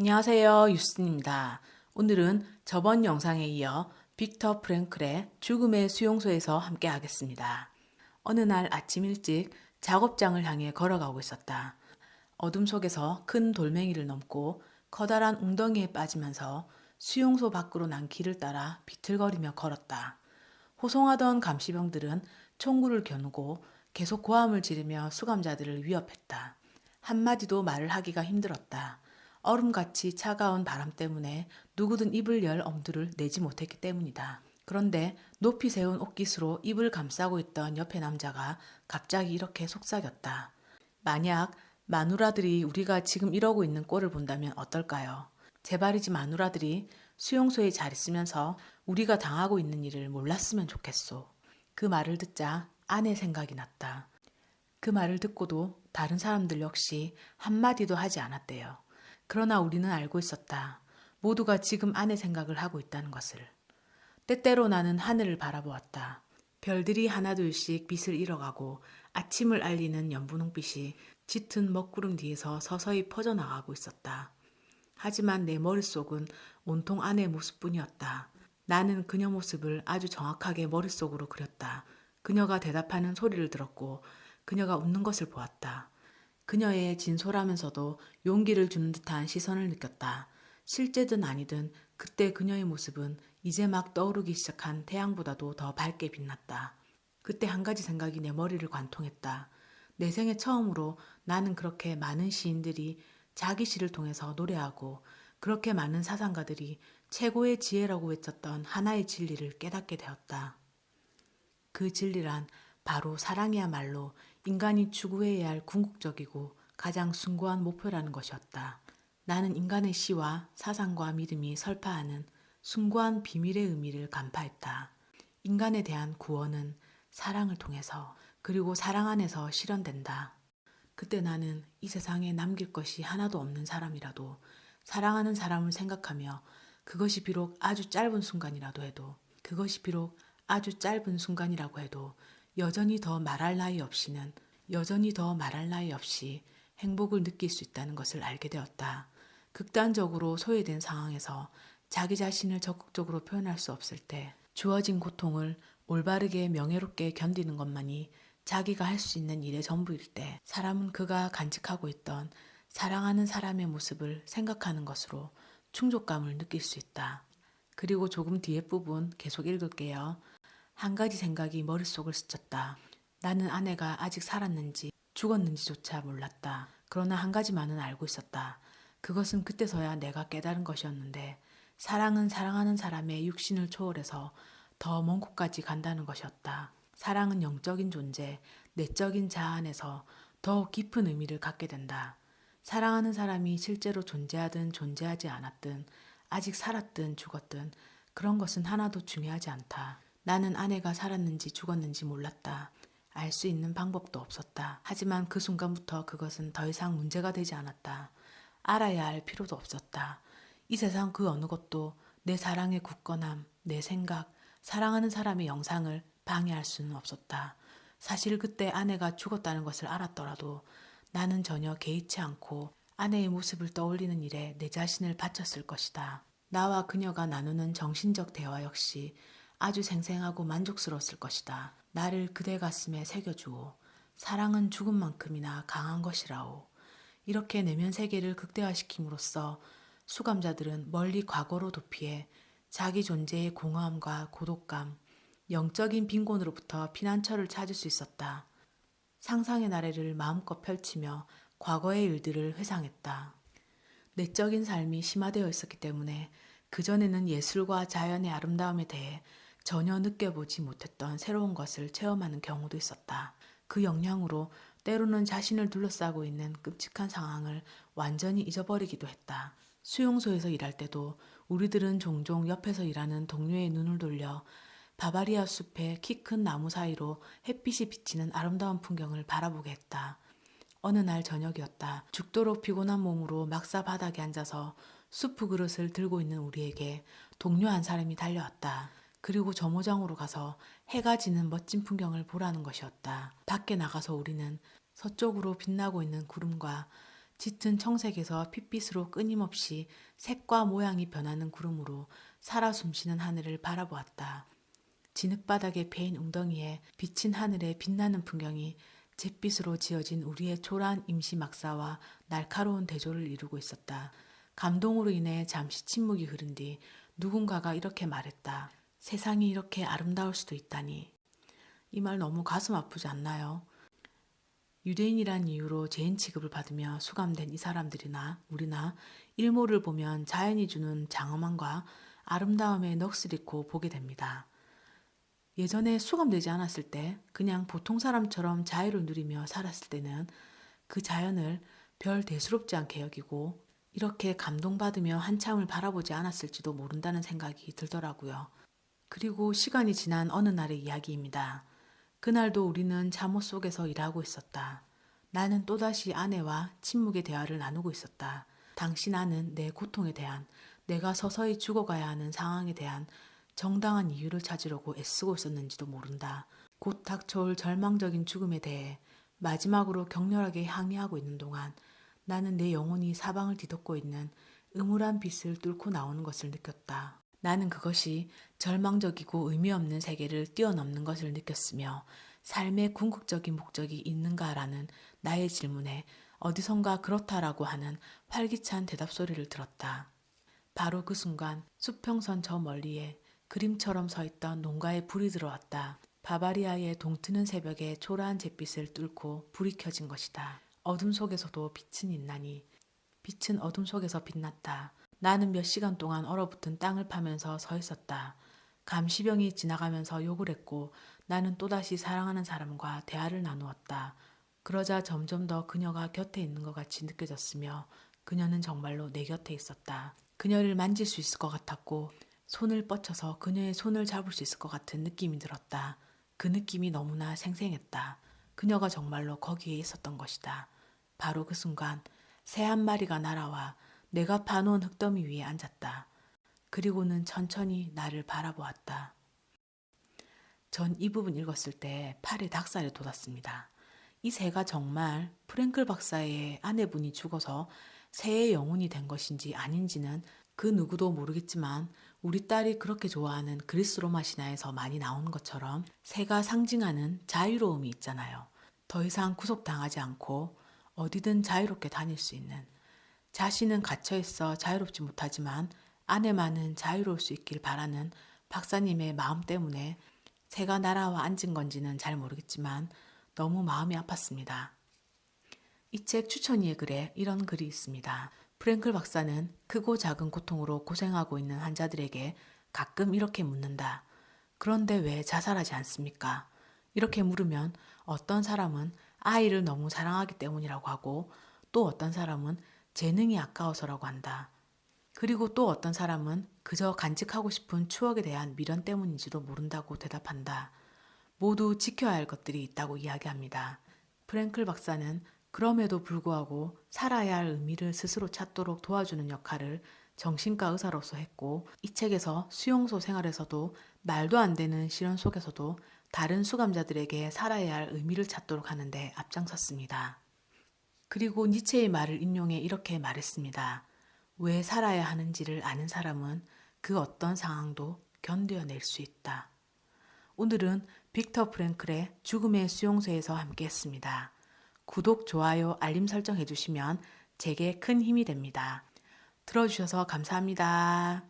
안녕하세요. 유스틴입니다. 오늘은 저번 영상에 이어 빅터 프랭클의 죽음의 수용소에서 함께 하겠습니다. 어느 날 아침 일찍 작업장을 향해 걸어가고 있었다. 어둠 속에서 큰 돌멩이를 넘고 커다란 웅덩이에 빠지면서 수용소 밖으로 난 길을 따라 비틀거리며 걸었다. 호송하던 감시병들은 총구를 겨누고 계속 고함을 지르며 수감자들을 위협했다. 한마디도 말을 하기가 힘들었다. 얼음같이 차가운 바람 때문에 누구든 입을 열 엄두를 내지 못했기 때문이다. 그런데 높이 세운 옷깃으로 입을 감싸고 있던 옆의 남자가 갑자기 이렇게 속삭였다. 만약 마누라들이 우리가 지금 이러고 있는 꼴을 본다면 어떨까요? 제발이지 마누라들이 수용소에 잘 있으면서 우리가 당하고 있는 일을 몰랐으면 좋겠소. 그 말을 듣자 아내 생각이 났다. 그 말을 듣고도 다른 사람들 역시 한마디도 하지 않았대요. 그러나 우리는 알고 있었다. 모두가 지금 아내 생각을 하고 있다는 것을. 때때로 나는 하늘을 바라보았다. 별들이 하나둘씩 빛을 잃어가고 아침을 알리는 연분홍빛이 짙은 먹구름 뒤에서 서서히 퍼져나가고 있었다. 하지만 내 머릿속은 온통 아내의 모습뿐이었다. 나는 그녀 모습을 아주 정확하게 머릿속으로 그렸다. 그녀가 대답하는 소리를 들었고 그녀가 웃는 것을 보았다. 그녀의 진솔하면서도 용기를 주는 듯한 시선을 느꼈다. 실제든 아니든 그때 그녀의 모습은 이제 막 떠오르기 시작한 태양보다도 더 밝게 빛났다. 그때 한 가지 생각이 내 머리를 관통했다. 내 생애 처음으로 나는 그렇게 많은 시인들이 자기 시를 통해서 노래하고 그렇게 많은 사상가들이 최고의 지혜라고 외쳤던 하나의 진리를 깨닫게 되었다. 그 진리란 바로 사랑이야말로 인간이 추구해야 할 궁극적이고 가장 숭고한 목표라는 것이었다. 나는 인간의 시와 사상과 믿음이 설파하는 숭고한 비밀의 의미를 간파했다. 인간에 대한 구원은 사랑을 통해서 그리고 사랑 안에서 실현된다. 그때 나는 이 세상에 남길 것이 하나도 없는 사람이라도 사랑하는 사람을 생각하며 그것이 비록 아주 짧은 순간이라도 해도 그것이 비록 아주 짧은 순간이라고 해도 여전히 더 말할 나위 없이 행복을 느낄 수 있다는 것을 알게 되었다. 극단적으로 소외된 상황에서 자기 자신을 적극적으로 표현할 수 없을 때 주어진 고통을 올바르게 명예롭게 견디는 것만이 자기가 할 수 있는 일의 전부일 때 사람은 그가 간직하고 있던 사랑하는 사람의 모습을 생각하는 것으로 충족감을 느낄 수 있다. 그리고 조금 뒤에 부분 계속 읽을게요. 한 가지 생각이 머릿속을 스쳤다. 나는 아내가 아직 살았는지 죽었는지조차 몰랐다. 그러나 한 가지만은 알고 있었다. 그것은 그때서야 내가 깨달은 것이었는데 사랑은 사랑하는 사람의 육신을 초월해서 더 먼 곳까지 간다는 것이었다. 사랑은 영적인 존재, 내적인 자아 안에서 더욱 깊은 의미를 갖게 된다. 사랑하는 사람이 실제로 존재하든 존재하지 않았든 아직 살았든 죽었든 그런 것은 하나도 중요하지 않다. 나는 아내가 살았는지 죽었는지 몰랐다. 알 수 있는 방법도 없었다. 하지만 그 순간부터 그것은 더 이상 문제가 되지 않았다. 알아야 할 필요도 없었다. 이 세상 그 어느 것도 내 사랑의 굳건함, 내 생각, 사랑하는 사람의 영상을 방해할 수는 없었다. 사실 그때 아내가 죽었다는 것을 알았더라도 나는 전혀 개의치 않고 아내의 모습을 떠올리는 일에 내 자신을 바쳤을 것이다. 나와 그녀가 나누는 정신적 대화 역시 아주 생생하고 만족스러웠을 것이다. 나를 그대 가슴에 새겨주오. 사랑은 죽음만큼이나 강한 것이라오. 이렇게 내면 세계를 극대화시킴으로써 수감자들은 멀리 과거로 도피해 자기 존재의 공허함과 고독감, 영적인 빈곤으로부터 피난처를 찾을 수 있었다. 상상의 나래를 마음껏 펼치며 과거의 일들을 회상했다. 내적인 삶이 심화되어 있었기 때문에 그전에는 예술과 자연의 아름다움에 대해 전혀 느껴보지 못했던 새로운 것을 체험하는 경우도 있었다. 그 영향으로 때로는 자신을 둘러싸고 있는 끔찍한 상황을 완전히 잊어버리기도 했다. 수용소에서 일할 때도 우리들은 종종 옆에서 일하는 동료의 눈을 돌려 바바리아 숲의 키 큰 나무 사이로 햇빛이 비치는 아름다운 풍경을 바라보게 했다. 어느 날 저녁이었다. 죽도록 피곤한 몸으로 막사 바닥에 앉아서 수프 그릇을 들고 있는 우리에게 동료 한 사람이 달려왔다. 그리고 점호장으로 가서 해가 지는 멋진 풍경을 보라는 것이었다. 밖에 나가서 우리는 서쪽으로 빛나고 있는 구름과 짙은 청색에서 핏빛으로 끊임없이 색과 모양이 변하는 구름으로 살아 숨쉬는 하늘을 바라보았다. 진흙바닥에 패인 웅덩이에 비친 하늘에 빛나는 풍경이 잿빛으로 지어진 우리의 초라한 임시 막사와 날카로운 대조를 이루고 있었다. 감동으로 인해 잠시 침묵이 흐른 뒤 누군가가 이렇게 말했다. 세상이 이렇게 아름다울 수도 있다니. 이 말 너무 가슴 아프지 않나요? 유대인이란 이유로 죄인 취급을 받으며 수감된 이 사람들이나 우리나 일몰을 보면 자연이 주는 장엄함과 아름다움에 넋을 잃고 보게 됩니다. 예전에 수감되지 않았을 때 그냥 보통 사람처럼 자유를 누리며 살았을 때는 그 자연을 별 대수롭지 않게 여기고 이렇게 감동받으며 한참을 바라보지 않았을지도 모른다는 생각이 들더라고요. 그리고 시간이 지난 어느 날의 이야기입니다. 그날도 우리는 잠옷 속에서 일하고 있었다. 나는 또다시 아내와 침묵의 대화를 나누고 있었다. 당시 나는 내 고통에 대한, 내가 서서히 죽어가야 하는 상황에 대한 정당한 이유를 찾으려고 애쓰고 있었는지도 모른다. 곧 닥쳐올 절망적인 죽음에 대해 마지막으로 격렬하게 항의하고 있는 동안 나는 내 영혼이 사방을 뒤덮고 있는 음울한 빛을 뚫고 나오는 것을 느꼈다. 나는 그것이 절망적이고 의미 없는 세계를 뛰어넘는 것을 느꼈으며 삶의 궁극적인 목적이 있는가라는 나의 질문에 어디선가 그렇다라고 하는 활기찬 대답 소리를 들었다. 바로 그 순간 수평선 저 멀리에 그림처럼 서 있던 농가에 불이 들어왔다. 바바리아의 동트는 새벽에 초라한 잿빛을 뚫고 불이 켜진 것이다. 어둠 속에서도 빛은 있나니 빛은 어둠 속에서 빛났다. 나는 몇 시간 동안 얼어붙은 땅을 파면서 서 있었다. 감시병이 지나가면서 욕을 했고 나는 또다시 사랑하는 사람과 대화를 나누었다. 그러자 점점 더 그녀가 곁에 있는 것 같이 느껴졌으며 그녀는 정말로 내 곁에 있었다. 그녀를 만질 수 있을 것 같았고 손을 뻗쳐서 그녀의 손을 잡을 수 있을 것 같은 느낌이 들었다. 그 느낌이 너무나 생생했다. 그녀가 정말로 거기에 있었던 것이다. 바로 그 순간 새 한 마리가 날아와 내가 파놓은 흙더미 위에 앉았다. 그리고는 천천히 나를 바라보았다. 전 이 부분 읽었을 때 팔에 닭살이 돋았습니다. 이 새가 정말 프랭클 박사의 아내분이 죽어서 새의 영혼이 된 것인지 아닌지는 그 누구도 모르겠지만 우리 딸이 그렇게 좋아하는 그리스 로마 신화에서 많이 나오는 것처럼 새가 상징하는 자유로움이 있잖아요. 더 이상 구속당하지 않고 어디든 자유롭게 다닐 수 있는, 자신은 갇혀있어 자유롭지 못하지만 아내만은 자유로울 수 있길 바라는 박사님의 마음 때문에 새가 날아와 앉은 건지는 잘 모르겠지만 너무 마음이 아팠습니다. 이 책 추천위의 글에 이런 글이 있습니다. 프랭클 박사는 크고 작은 고통으로 고생하고 있는 환자들에게 가끔 이렇게 묻는다. 그런데 왜 자살하지 않습니까? 이렇게 물으면 어떤 사람은 아이를 너무 사랑하기 때문이라고 하고 또 어떤 사람은 재능이 아까워서라고 한다. 그리고 또 어떤 사람은 그저 간직하고 싶은 추억에 대한 미련 때문인지도 모른다고 대답한다. 모두 지켜야 할 것들이 있다고 이야기합니다. 프랭클 박사는 그럼에도 불구하고 살아야 할 의미를 스스로 찾도록 도와주는 역할을 정신과 의사로서 했고 이 책에서 수용소 생활에서도 말도 안 되는 시련 속에서도 다른 수감자들에게 살아야 할 의미를 찾도록 하는데 앞장섰습니다. 그리고 니체의 말을 인용해 이렇게 말했습니다. 왜 살아야 하는지를 아는 사람은 그 어떤 상황도 견뎌낼 수 있다. 오늘은 빅터 프랭클의 죽음의 수용소에서 함께했습니다. 구독, 좋아요, 알림 설정 해주시면 제게 큰 힘이 됩니다. 들어주셔서 감사합니다.